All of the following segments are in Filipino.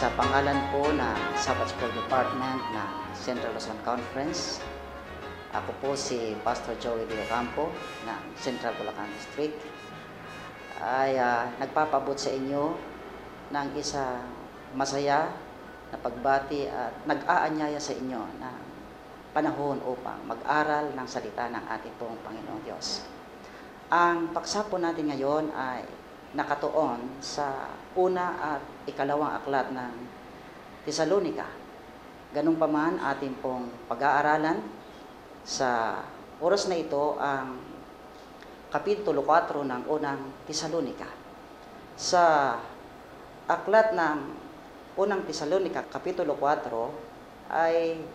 Sa pangalan po ng Sabbath School Department ng Central Luzon Conference, ako po si Pastor Joey De Ocampo ng Central Bulacan District ay nagpapabot sa inyo ng isang masaya na pagbati at nag-aanyaya sa inyo ng panahon upang mag-aral ng salita ng ating pong Panginoong Diyos. Ang paksa po natin ngayon ay nakatuon sa una at ikalawang aklat ng Tesalonica. Ganun pa man ating pong pag-aaralan sa oras na ito ang Kapitulo 4 ng unang Tesalonica. Sa aklat ng unang Tesalonica, Kapitulo 4, ay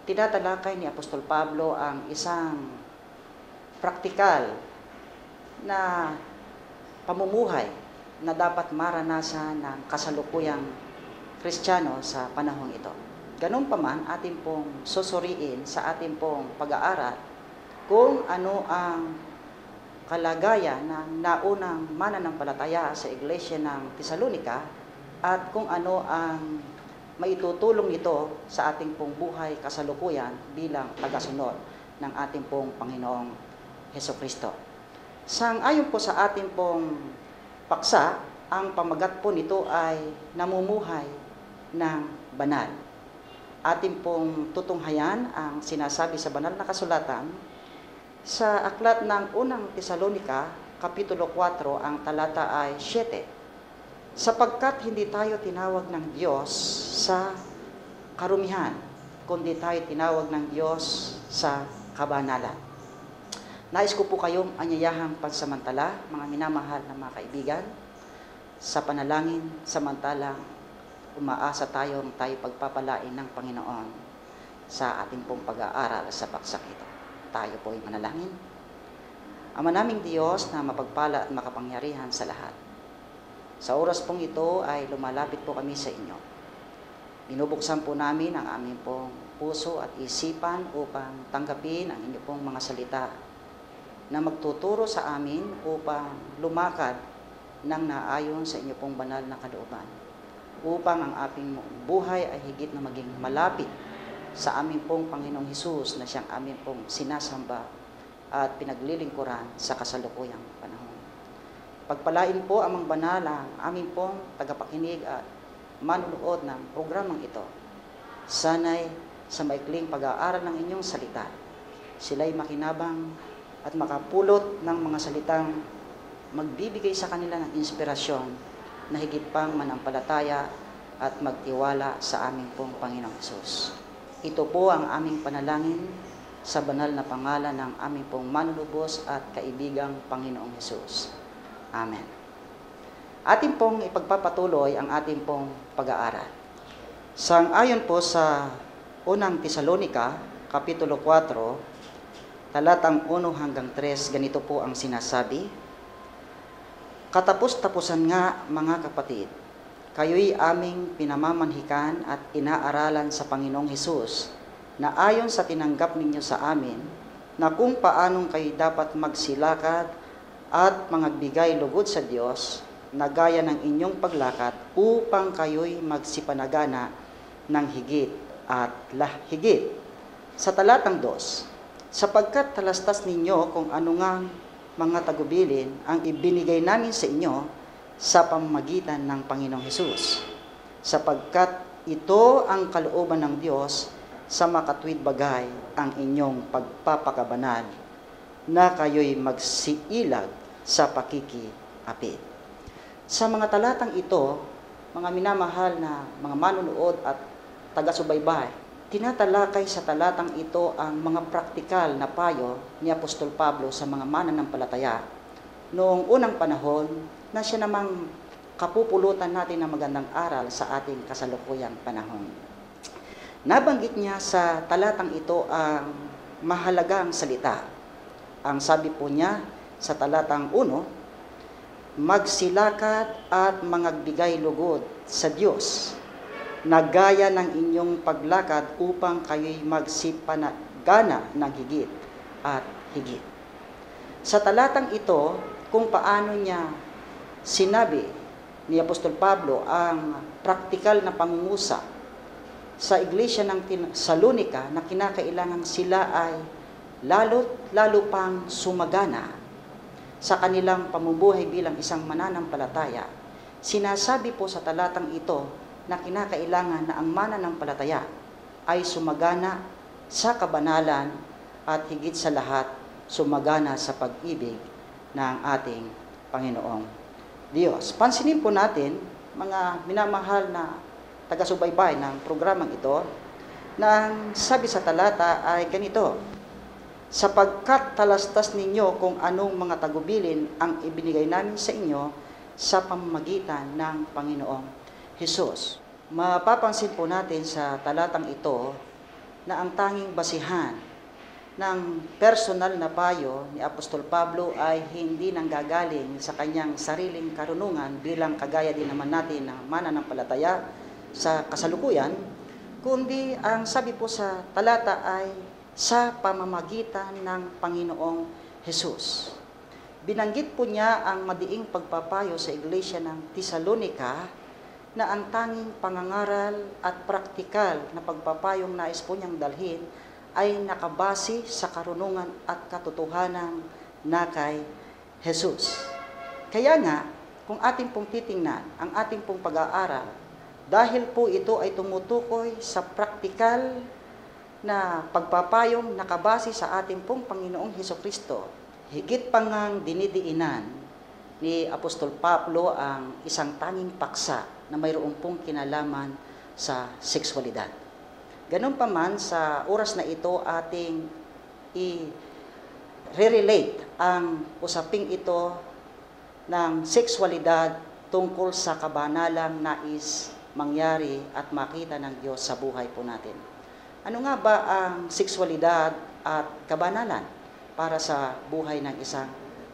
tinatalakay ni Apostol Pablo ang isang praktikal na pamumuhay na dapat maranasan ng kasalukuyang Kristiyano sa panahong ito. Ganun pa man, ating pong susuriin sa ating pong pag-aaral kung ano ang kalagayan ng naunang mananampalataya sa iglesia ng Tesalonica at kung ano ang maitutulong nito sa ating pong buhay kasalukuyan bilang tagasunod ng ating pong Panginoong Hesukristo. Sang-ayon po sa ating pong paksa, ang pamagat po nito ay namumuhay ng banal. Ating pong tutunghayan ang sinasabi sa banal na kasulatan sa aklat ng unang Tesalonica, Kapitulo 4, ang talata ay 7. Sapagkat hindi tayo tinawag ng Diyos sa karumihan, kundi tayo tinawag ng Diyos sa kabanalan. Nais ko po kayong anyayahang pansamantala, mga minamahal na mga kaibigan, sa panalangin, samantalang umaasa tayo pagpapalain ng Panginoon sa ating pong pag-aaral sa paksak ito. Tayo po ay manalangin. Ama naming Diyos na mapagpala at makapangyarihan sa lahat. Sa oras pong ito ay lumalapit po kami sa inyo. Binubuksan po namin ang aming pong puso at isipan upang tanggapin ang inyong pong mga salita na magtuturo sa amin upang lumakad ng naayon sa inyo pong banal na kalooban, upang ang ating buhay ay higit na maging malapit sa aming pong Panginoong Hesus na siyang aming pong sinasamba at pinaglilingkuran sa kasalukuyang panahon. Pagpalain po amang banal ang aming pong tagapakinig at manunood ng programang ito. Sana'y sa maikling pag-aaral ng inyong salita, sila'y makinabang at makapulot ng mga salitang magbibigay sa kanila ng inspirasyon na higit pang manampalataya at magtiwala sa aming pong Panginoong Hesus. Ito po ang aming panalangin sa banal na pangalan ng aming pong manlubos at kaibigang Panginoong Hesus. Amen. Ating pong ipagpapatuloy ang ating pong pag-aaral. Sang-ayon po sa unang Tesalonica, Kapitulo 4, talatang 1 hanggang 3, ganito po ang sinasabi. Katapos-tapusan nga, mga kapatid, kayo'y aming pinamamanhikan at inaaralan sa Panginoong Hesus na ayon sa tinanggap ninyo sa amin, na kung paanong kayo dapat magsilakad at magbigay lugod sa Diyos na gaya ng inyong paglakad upang kayo'y magsipanagana ng higit at higit. Sa talatang 2, sapagkat talastas ninyo kung ano nga mga tagubilin ang ibinigay namin sa inyo sa pamamagitan ng Panginoong Hesus, sapagkat ito ang kalooban ng Diyos sa makatwid bagay ang inyong pagpapakabanal, na kayo'y magsiilag sa pakikiapid. Sa mga talatang ito, mga minamahal na mga manunood at taga-subaybay, tinatalakay sa talatang ito ang mga praktikal na payo ni Apostol Pablo sa mga mananampalataya noong unang panahon na siya namang kapupulutan natin ng magandang aral sa ating kasalukuyang panahon. Nabanggit niya sa talatang ito ang mahalagang salita. Ang sabi po niya sa talatang 1, magsilakad at mangagbigay lugod sa Diyos na gaya ng inyong paglakad upang kayo'y magsipanagana ng higit at higit. Sa talatang ito, kung paano niya sinabi ni Apostol Pablo ang praktikal na pangungusap sa iglesia ng Salonika na kinakailangan sila ay lalo pang sumagana sa kanilang pamumuhay bilang isang mananampalataya. Sinasabi po sa talatang ito na kinakailangan na ang mananampalataya ay sumagana sa kabanalan at higit sa lahat sumagana sa pag-ibig ng ating Panginoong Diyos. Pansinin po natin, mga minamahal na taga-subaybay ng programang ito, na ang sabi sa talata ay ganito, sapagkat talastas ninyo kung anong mga tagubilin ang ibinigay namin sa inyo sa pamamagitan ng Panginoong Hesus. Mapapansin po natin sa talatang ito na ang tanging basihan ng personal na payo ni Apostol Pablo ay hindi nanggagaling sa kanyang sariling karunungan bilang kagaya din naman natin na mananampalataya sa kasalukuyan, kundi ang sabi po sa talata ay sa pamamagitan ng Panginoong Hesus. Binanggit po niya ang madiing pagpapayo sa iglesia ng Tesalonica na ang tanging pangangaral at praktikal na pagpapayong nais po niyang dalhin ay nakabase sa karunungan at katotohanan na kay Jesus. Kaya nga, kung ating pong titingnan ang ating pong pag-aaral, dahil po ito ay tumutukoy sa praktikal na pagpapayong nakabase sa ating pong Panginoong Hesukristo, higit pa ngang dinidiinan ni Apostol Pablo ang isang tanging paksa na mayroong pong kinalaman sa sexualidad. Ganun pa man, sa oras na ito ating i-relate ang usaping ito ng sexualidad tungkol sa kabanalang nais mangyari at makita ng Diyos sa buhay po natin. Ano nga ba ang sexualidad at kabanalan para sa buhay ng isang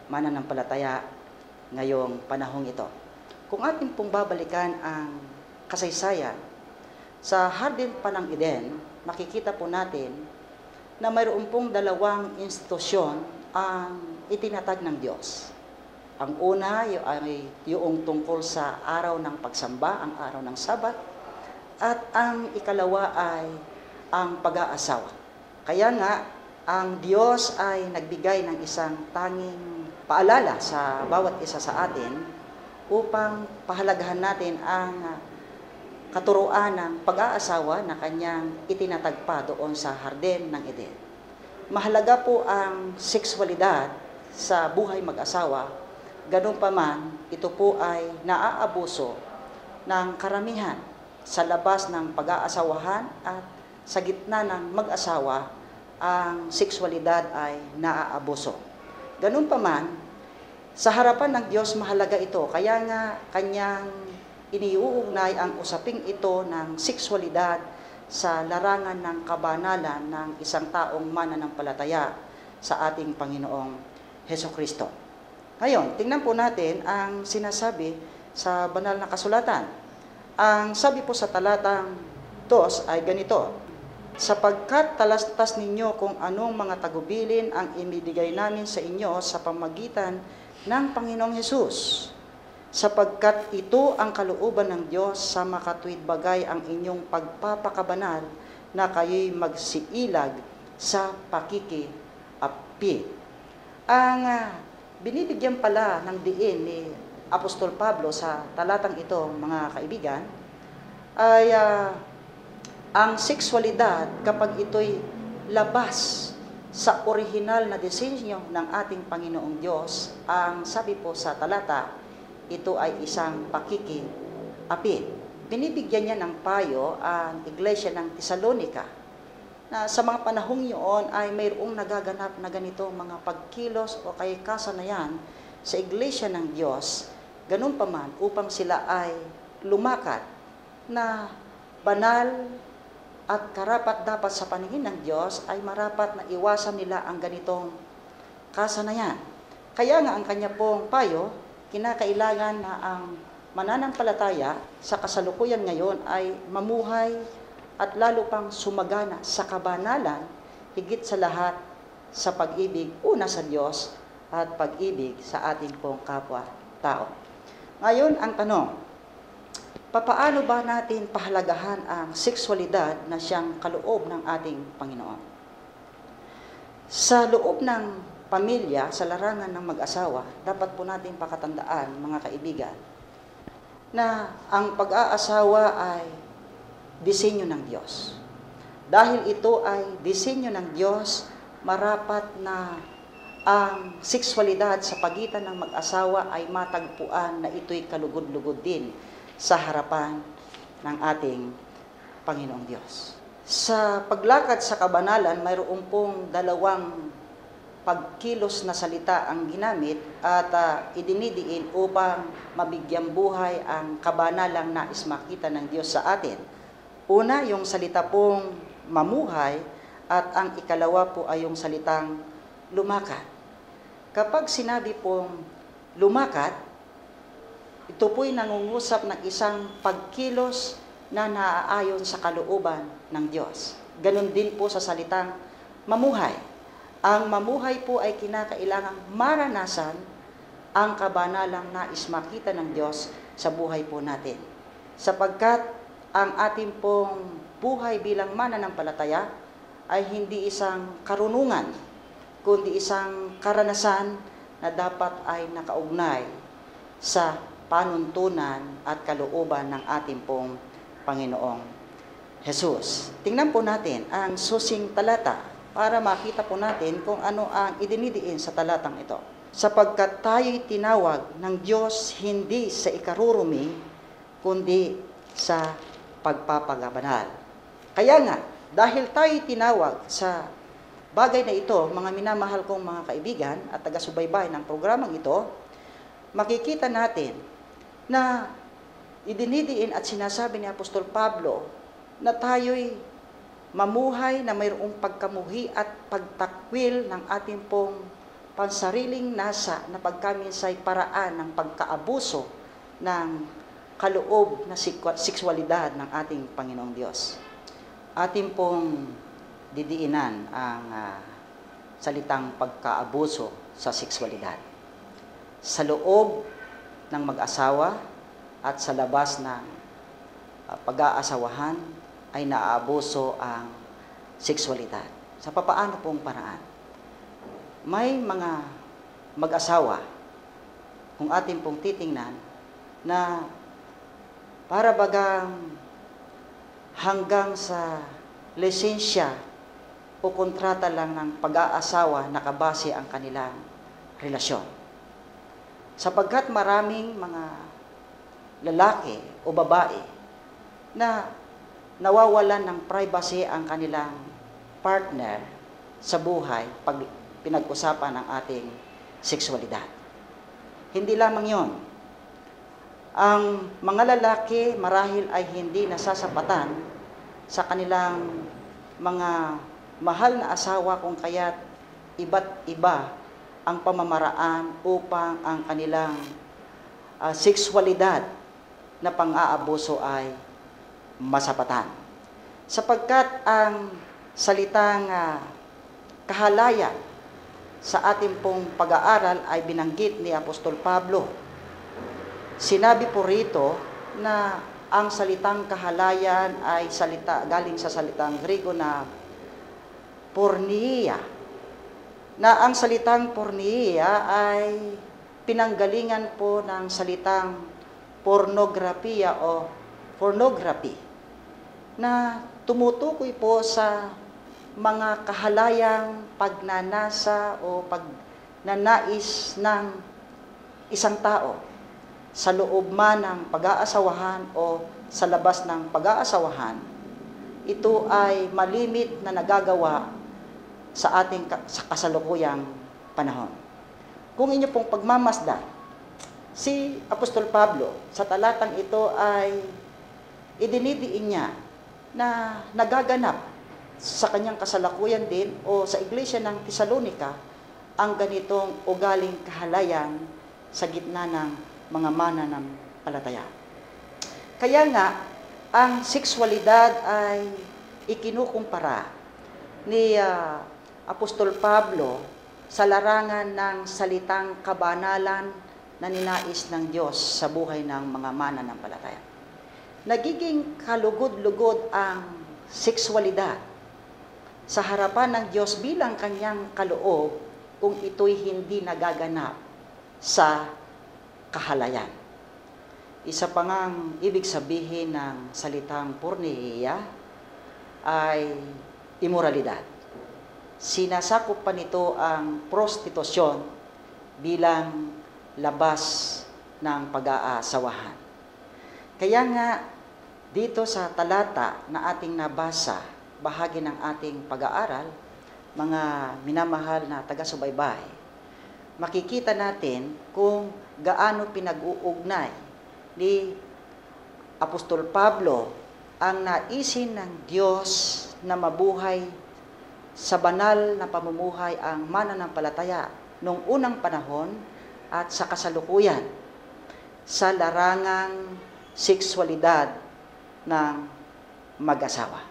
mananampalataya ngayong panahong ito? Kung ating pong babalikan ang kasaysayan, sa Hardin pa ng Eden, makikita po natin na mayroon pong dalawang institusyon ang itinatag ng Diyos. Ang una ay yung tungkol sa araw ng pagsamba, ang araw ng Sabat, at ang ikalawa ay ang pag-aasawa. Kaya nga, ang Diyos ay nagbigay ng isang tanging paalala sa bawat isa sa atin upang pahalagahan natin ang katuruan ng pag-aasawa na kanyang itinatagpa doon sa Hardin ng Eden. Mahalaga po ang sexualidad sa buhay mag-asawa, ganun pa man, ito po ay naaabuso ng karamihan sa labas ng pag-aasawahan at sa gitna ng mag-asawa, ang sexualidad ay naaabuso. Ganun pa man, sa harapan ng Diyos mahalaga ito, kaya nga kanyang iniuugnay ang usaping ito ng sexualidad sa larangan ng kabanalan ng isang taong mananampalataya sa ating Panginoong Hesukristo. Ngayon, tingnan po natin ang sinasabi sa banal na kasulatan. Ang sabi po sa talatang 2 ay ganito, sapagkat talastas ninyo kung anong mga tagubilin ang ibinigay namin sa inyo sa pamamagitan ng Panginoong Hesus, sapagkat ito ang kalooban ng Diyos sa makatuwid bagay ang inyong pagpapakabanal na kayo'y magsiilag sa pakikiapi. Ang binibigyan pala ng diin ni Apostol Pablo sa talatang ito, mga kaibigan, ay ang sexualidad kapag ito'y labas sa orihinal na disenyo ng ating Panginoong Diyos, ang sabi po sa talata, ito ay isang pakikiapi. Binibigyan niya ng payo ang iglesia ng Tesalonica na sa mga panahong yun ay mayroong nagaganap na ganito mga pagkilos o kay kasanayan sa iglesia ng Diyos, ganun pa man upang sila ay lumakad na banal at karapat dapat sa paningin ng Diyos ay marapat na iwasan nila ang ganitong kasanayan. Kaya nga ang kanya pong payo, kinakailangan na ang mananampalataya sa kasalukuyan ngayon ay mamuhay at lalo pang sumagana sa kabanalan, higit sa lahat sa pag-ibig una sa Diyos at pag-ibig sa ating pong kapwa-tao. Ngayon, ang tanong, papaano ba natin pahalagahan ang sexualidad na siyang kaloob ng ating Panginoon? Sa loob ng pamilya, sa larangan ng mag-asawa, dapat po natin pakatandaan, mga kaibigan, na ang pag-aasawa ay disenyo ng Diyos. Dahil ito ay disenyo ng Diyos, marapat na ang sexualidad sa pagitan ng mag-asawa ay matagpuan na ito'y kalugod-lugod din sa harapan ng ating Panginoong Diyos. Sa paglakad sa kabanalan, mayroon pong dalawang pagkilos na salita ang ginamit at idinidiin upang mabigyang buhay ang kabanalang nais makita ng Diyos sa atin. Una, yung salita pong mamuhay, at ang ikalawa po ay yung salitang lumakad. Kapag sinabi pong lumakad, ito po'y nangungusap ng isang pagkilos na naaayon sa kalooban ng Diyos. Ganon din po sa salitang mamuhay. Ang mamuhay po ay kinakailangang maranasan ang kabanalang nais makita ng Diyos sa buhay po natin. Sapagkat ang ating pong buhay bilang mananampalataya ay hindi isang karunungan, kundi isang karanasan na dapat ay nakaugnay sa panuntunan at kalooban ng ating pong Panginoong Jesus. Tingnan po natin ang susing talata para makita po natin kung ano ang idinidiin sa talatang ito. Sapagkat tayo'y tinawag ng Diyos hindi sa ikarurumi, kundi sa pagpapagabanal. Kaya nga, dahil tayo'y tinawag sa bagay na ito, mga minamahal kong mga kaibigan at taga-subaybay ng programang ito, makikita natin na idinidiin at sinasabi ni Apostol Pablo na tayo'y mamuhay na mayroong pagkamuhi at pagtakwil ng ating pong pansariling nasa na pagkaminsay paraan ng pagkaabuso ng kaloob na sexualidad ng ating Panginoong Diyos. Ating pong didiinan ang salitang pagkaabuso sa sexualidad. Sa loob ng mag-asawa at sa labas ng pag-aasawahan ay naaabuso ang sexualidad. Sa papaano pong paraan? May mga mag-asawa, kung atin pong titingnan, na para bagang hanggang sa lisensya o kontrata lang ng pag-aasawa nakabase ang kanilang relasyon. Sapagkat maraming mga lalaki o babae na nawawalan ng privacy ang kanilang partner sa buhay pag pinag-usapan ang ating sexualidad. Hindi lamang yon. Ang mga lalaki marahil ay hindi nasasapatan sa kanilang mga mahal na asawa kung kaya't iba't iba ang pamamaraan upang ang kanilang sexualidad na pang-aabuso ay masapatan. Sapagkat ang salitang kahalayan sa ating pong pag-aaral ay binanggit ni Apostol Pablo. Sinabi po rito na ang salitang kahalayan ay galing sa salitang Grego na porneia. Na ang salitang porneia ay pinanggalingan po ng salitang pornografiya o pornography, na tumutukoy po sa mga kahalayang pagnanasa o pagnanais ng isang tao sa loob man ng pag-aasawahan o sa labas ng pag-aasawahan. Ito ay malimit na nagagawa sa ating sa kasalukuyang panahon. Kung inyo pong pagmamasdan, si Apostol Pablo sa talatang ito ay idinidiin niya na nagaganap sa kanyang kasalukuyan din o sa iglesia ng Tesalonica ang ganitong ugaling kahalayan sa gitna ng mga mananampalataya. Kaya nga, ang sexualidad ay ikinukumpara ni Apostol Pablo sa larangan ng salitang kabanalan na ninais ng Diyos sa buhay ng mga mananampalataya. nagiging kalugod-lugod ang sexualidad sa harapan ng Diyos bilang kanyang kaloob kung ito'y hindi nagaganap sa kahalayan. Isa pa ngang ibig sabihin ng salitang porneia ay imoralidad. Sinasakop pa nito ang prostitusyon bilang labas ng pag-aasawahan. Kaya nga, dito sa talata na ating nabasa, bahagi ng ating pag-aaral, mga minamahal na taga-subaybay, makikita natin kung gaano pinag-uugnay ni Apostol Pablo ang naisin ng Diyos na mabuhay sa banal na pamumuhay ang mananampalataya noong unang panahon at sa kasalukuyan sa larangang sexualidad ng mag-asawa.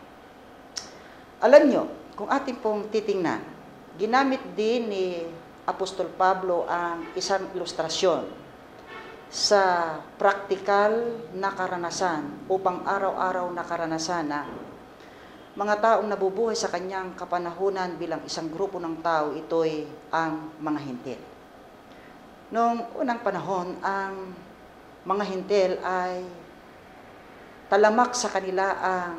Alam nyo, kung ating pong titingnan, ginamit din ni Apostol Pablo ang isang ilustrasyon sa praktikal na karanasan upang araw-araw na karanasan na mga taong nabubuhay sa kanyang kapanahunan bilang isang grupo ng tao, ito'y ang mga hintil. Noong unang panahon, ang mga hintil ay talamak sa kanila ang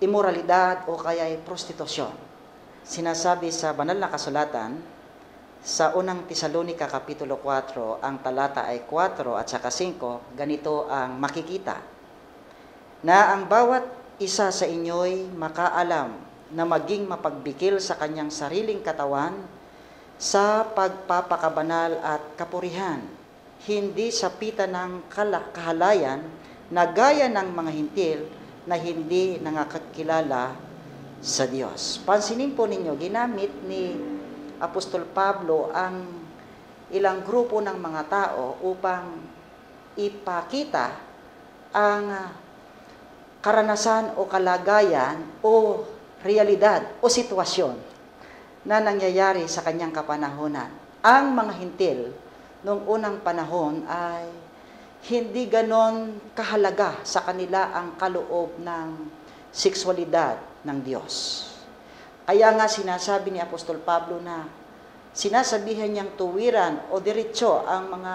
imoralidad o kaya ay prostitusyon. Sinasabi sa banal na kasulatan, sa unang Tesalonica Kapitulo 4, ang talata ay 4 at saka 5, ganito ang makikita, na ang bawat isa sa inyo'y makaalam na maging mapagbikil sa kanyang sariling katawan sa pagpapakabanal at kapurihan, hindi sa pita ng kahalayan na gaya ng mga hintil na hindi nangakakilala sa Diyos. Pansinin po ninyo, ginamit ni Apostol Pablo ang ilang grupo ng mga tao upang ipakita ang karanasan o kalagayan o realidad o sitwasyon na nangyayari sa kanyang kapanahunan. Ang mga hintil noong unang panahon ay hindi ganon kahalaga sa kanila ang kaloob ng sexualidad ng Diyos. Kaya nga sinasabi ni Apostol Pablo na sinasabihan niyang tuwiran o diretso ang mga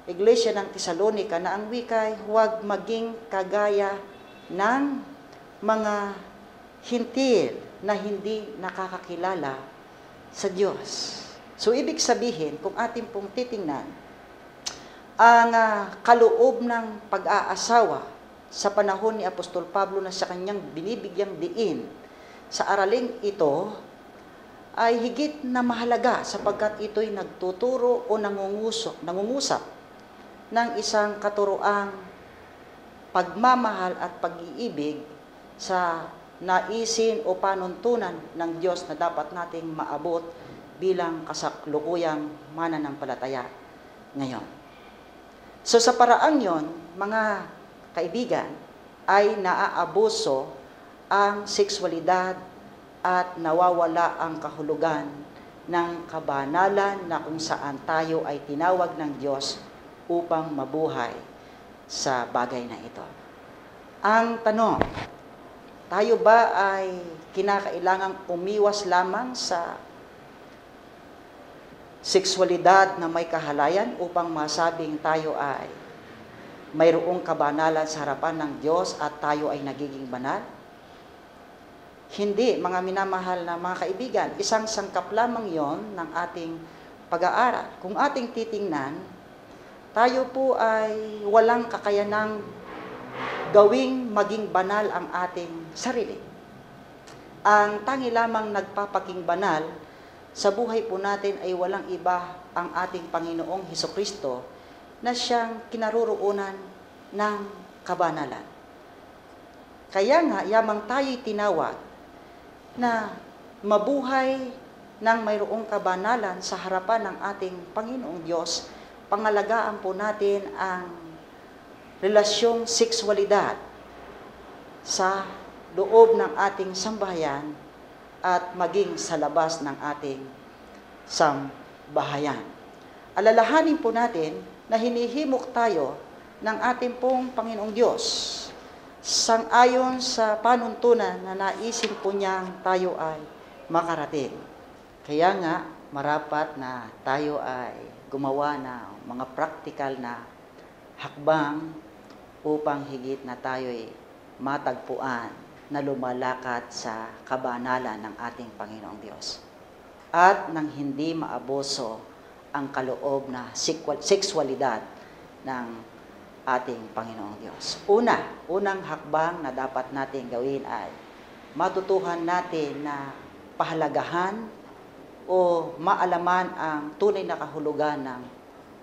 iglesia ng Tesalonica na ang wikay huwag maging kagaya ng mga hintil na hindi nakakakilala sa Diyos. So, ibig sabihin, kung ating pong titingnan, ang kaloob ng pag-aasawa sa panahon ni Apostol Pablo na sa kanyang binibigyang diin sa araling ito ay higit na mahalaga sapagkat ito'y nagtuturo o nangungusap ng isang katuroang pagmamahal at pag-iibig sa naisin o panuntunan ng Diyos na dapat nating maabot bilang kasaklukuyang mananampalataya ngayon. So sa paraang yon, mga kaibigan, ay naaabuso ang sexualidad at nawawala ang kahulugan ng kabanalan na kung saan tayo ay tinawag ng Diyos upang mabuhay sa bagay na ito. Ang tanong, tayo ba ay kinakailangang umiwas lamang sa sexualidad na may kahalayan upang masabing tayo ay mayroong kabanalan sa harapan ng Diyos at tayo ay nagiging banal? Hindi, mga minamahal na mga kaibigan, isang sangkap lamang yon ng ating pag-aaral. Kung ating titingnan, tayo po ay walang kakayanang gawing maging banal ang ating sarili. Ang tangi lamang nagpapaking banal sa buhay po natin ay walang iba ang ating Panginoong Hesukristo na siyang kinaroroonan ng kabanalan. Kaya nga, yamang tayo'y tinawag na mabuhay ng mayroong kabanalan sa harapan ng ating Panginoong Diyos, pangalagaan po natin ang relasyong sexualidad sa loob ng ating sambahayan at maging sa labas ng ating sambahayan. Alalahanin po natin na hinihimok tayo ng ating pong Panginoong Diyos, sang-ayon sa panuntunan na naisin po niyang tayo ay makarating. Kaya nga, marapat na tayo ay gumawa ng mga practical na hakbang upang higit na tayo'y matagpuan na lumalakad sa kabanalan ng ating Panginoong Diyos. At nang hindi maaboso ang kaloob na sexualidad ng ating Panginoong Diyos. Unang hakbang na dapat natin gawin ay matutuhan natin na pahalagahan o maalaman ang tunay na kahulugan ng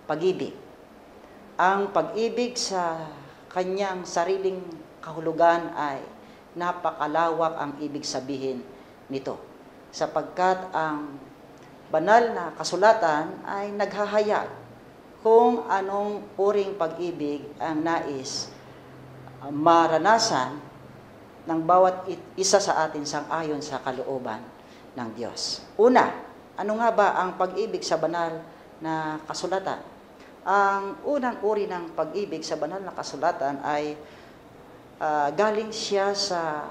pag-ibig. Ang pag-ibig sa kanyang sariling kahulugan ay napakalawak ang ibig sabihin nito. Sapagkat ang banal na kasulatan ay naghahayag kung anong uring pag-ibig ang nais maranasan ng bawat isa sa atin sang-ayon sa kalooban ng Diyos. Una, ano nga ba ang pag-ibig sa banal na kasulatan? Ang unang uri ng pag-ibig sa banal na kasulatan ay galing siya sa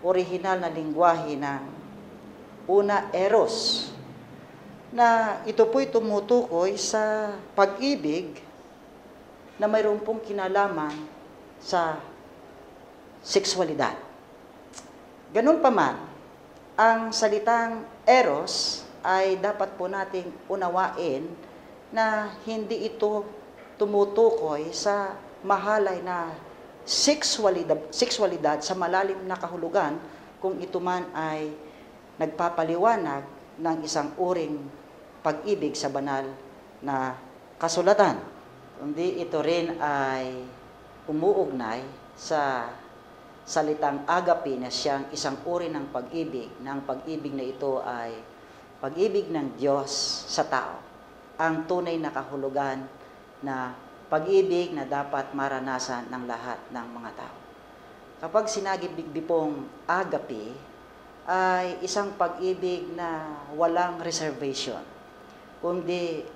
orihinal na lingwahe ng una, eros, na ito po'y tumutukoy sa pag-ibig na mayroon pong kinalaman sa sexualidad. Ganun pa man, ang salitang eros ay dapat po nating unawain na hindi ito tumutukoy sa mahalay na sexualidad sa malalim na kahulugan kung ito man ay nagpapaliwanag ng isang uring pag-ibig sa banal na kasulatan. Kundi ito rin ay umuugnay sa salitang agape na siyang isang uri ng pag-ibig, na ang pag-ibig na ito ay pag-ibig ng Diyos sa tao. Ang tunay na kahulugan na pag-ibig na dapat maranasan ng lahat ng mga tao. Kapag sinagibig pong agape, ay isang pag-ibig na walang reservation. Kundi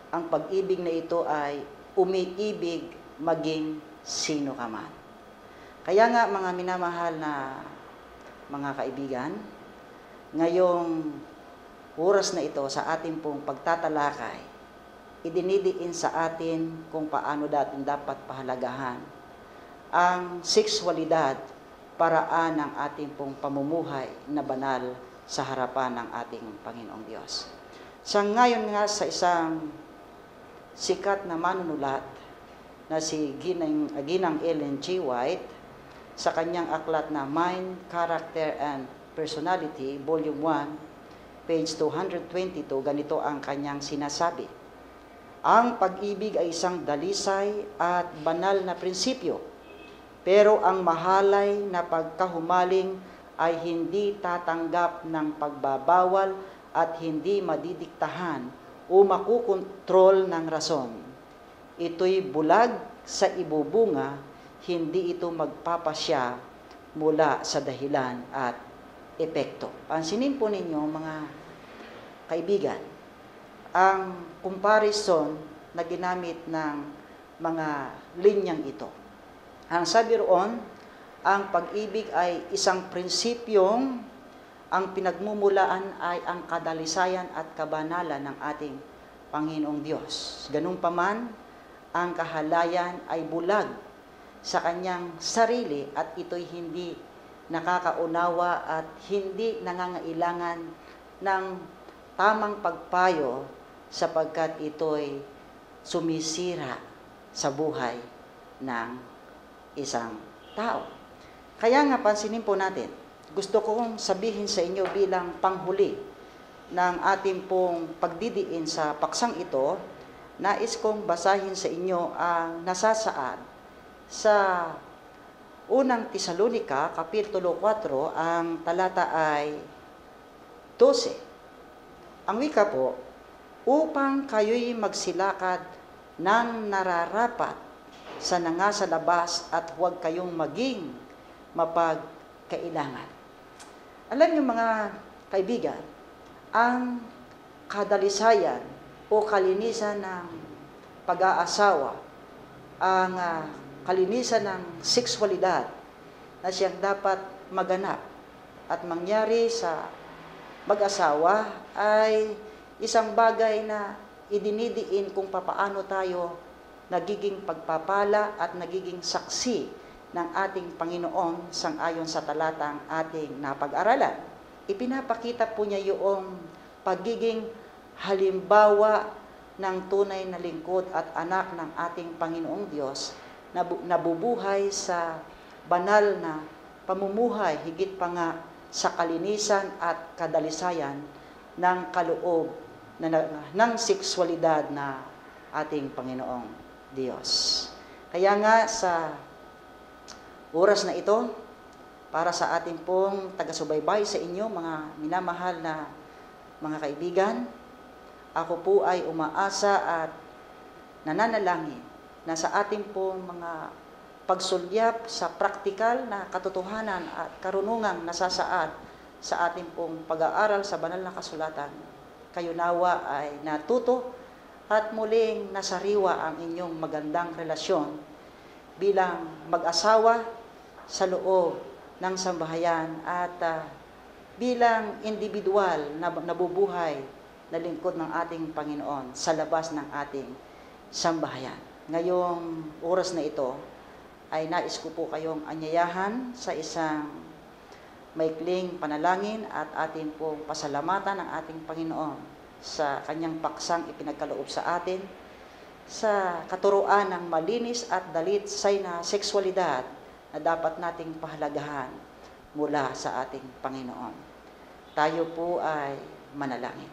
ang pag-ibig na ito ay umiibig maging sino ka man. Kaya nga mga minamahal na mga kaibigan, ngayong oras na ito sa ating pong pagtatalakay, idinidiin sa atin kung paano dating dapat pahalagahan ang sexualidad, paraan ng ating pong pamumuhay na banal sa harapan ng ating Panginoong Diyos. Sa ngayon nga sa isang sikat na manunulat na si Ginang Ellen G. White, sa kanyang aklat na Mind, Character, and Personality, Volume 1, page 222, ganito ang kanyang sinasabi. Ang pag-ibig ay isang dalisay at banal na prinsipyo, pero ang mahalay na pagkahumaling ay hindi tatanggap ng pagbabawal at hindi madidiktahan o makukontrol ng rason. Ito'y bulag sa ibubunga, hindi ito magpapasya mula sa dahilan at epekto. Pansinin po ninyo mga kaibigan, ang comparison na ginamit ng mga linyang ito. Ang sabi roon, ang pag-ibig ay isang prinsipyong ang pinagmumulaan ay ang kadalisayan at kabanalan ng ating Panginoong Diyos. Ganun pa man, ang kahalayan ay bulag sa kanyang sarili at ito'y hindi nakakaunawa at hindi nangangailangan ng tamang pagpayo sapagkat ito'y sumisira sa buhay ng isang tao. Kaya nga pansinin po natin, gusto kong sabihin sa inyo bilang panghuli ng ating pong pagdidiin sa paksang ito, nais kong basahin sa inyo ang nasasaad sa unang Tesalonica, Kapitulo 4, ang talata ay 12. Ang wika po, upang kayo'y magsilakad ng nararapat sa nangasa labas at huwag kayong maging mapagkailangan. Alam niyo mga kaibigan, ang kadalisayan o kalinisan ng pag-aasawa ang kalinisan ng sexualidad na siyang dapat maganap at mangyari sa mag-asawa ay isang bagay na idinidiin kung papaano tayo nagiging pagpapala at nagiging saksi ng ating Panginoon sang-ayon sa talatang ating napag-aralan. Ipinapakita po niya yung pagiging halimbawa ng tunay na lingkod at anak ng ating Panginoong Diyos na nabubuhay sa banal na pamumuhay, higit pa nga sa kalinisan at kadalisayan ng kaloob ng sexualidad na ating Panginoong Diyos. Kaya nga sa oras na ito, para sa ating pong taga-subaybay sa inyo, mga minamahal na mga kaibigan, ako po ay umaasa at nananalangin na sa ating pong mga pagsulyap sa praktikal na katotohanan at karunungang nasasaad sa ating pong pag-aaral sa banal na kasulatan, kayo nawa ay natuto at muling nasariwa ang inyong magandang relasyon bilang mag-asawa sa loob ng sambahayan at bilang individual na nabubuhay na lingkod ng ating Panginoon sa labas ng ating sambahayan. Ngayong oras na ito ay nais ko po kayong anyayahan sa isang maikling panalangin at atin pong pasalamatan ng ating Panginoon sa kanyang paksang ipinagkaloob sa atin sa katuruan ng malinis at dalisay na sexualidad na dapat nating pahalagahan mula sa ating Panginoon. Tayo po ay manalangin.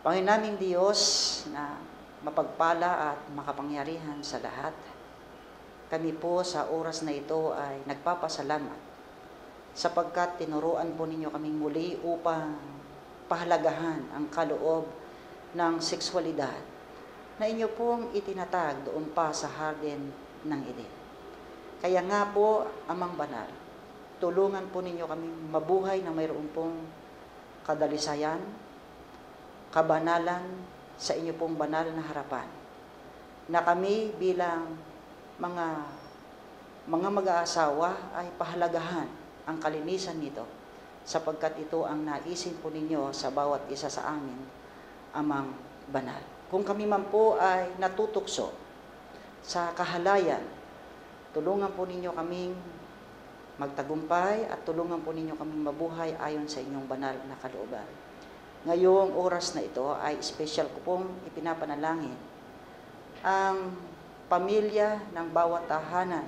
Panginoon naming Diyos na mapagpala at makapangyarihan sa lahat, kami po sa oras na ito ay nagpapasalamat sapagkat tinuruan po ninyo kaming muli upang pahalagahan ang kaloob ng sexualidad na inyo pong itinatag doon pa sa Hardin ng Eden. Kaya nga po, Amang Banal, tulungan po ninyo kaming mabuhay na mayroon pong kadalisayan, kabanalan sa inyo pong banal na harapan, na kami bilang mga mag-aasawa ay pahalagahan ang kalinisan nito sapagkat ito ang naisin po ninyo sa bawat isa sa amin, Amang Banal. Kung kami man po ay natutukso sa kahalayan, tulungan po ninyo kaming magtagumpay at tulungan po ninyo kaming mabuhay ayon sa inyong banal na kalooban. Ngayong oras na ito ay special ko pong ipinapanalangin ang pamilya ng bawat tahanan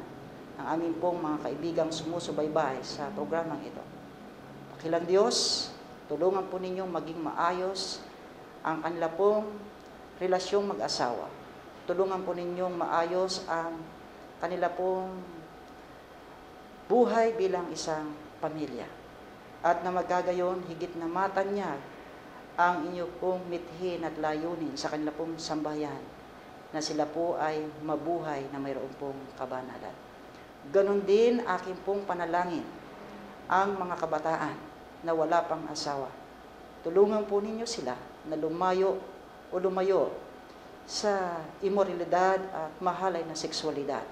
ng aming pong mga kaibigang sumusubaybay sa programang ito. Pakilang Diyos, tulungan po ninyong maging maayos ang kanila pong relasyong mag-asawa. Tulungan po ninyong maayos ang kanila pong buhay bilang isang pamilya. At na magagayon, higit na matanyag ang inyo pong mithin at layunin sa kanila pong sambahayan na sila po ay mabuhay na mayroon pong kabanalan. Ganon din aking pong panalangin ang mga kabataan na wala pang asawa. Tulungan po ninyo sila na lumayo sa imoralidad at mahalay na sexualidad.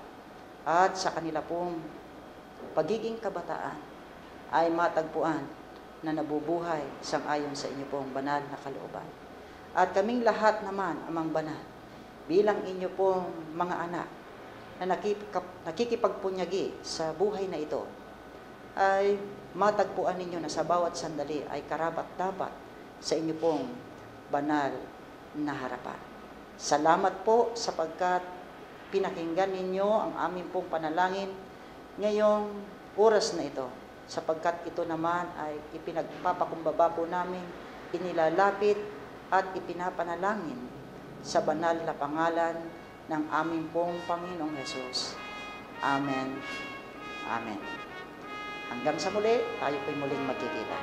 At sa kanila pong pagiging kabataan ay matagpuan na nabubuhay sang-ayon sa inyo pong banal na kalooban. At kaming lahat naman, Amang Banal, bilang inyo pong mga anak na nakikipagpunyagi sa buhay na ito, ay matagpuan ninyo na sa bawat sandali ay karapat-dapat sa inyo pong banal na harapan. Salamat po sapagkat pinakinggan ninyo ang aming pong panalangin ngayong oras na ito, sapagkat ito naman ay ipinagpapakumbaba po namin, inilalapit at ipinapanalangin sa banal na pangalan ng aming pong Panginoong Hesus. Amen. Amen. Hanggang sa muli, tayo po'y muling magkikita.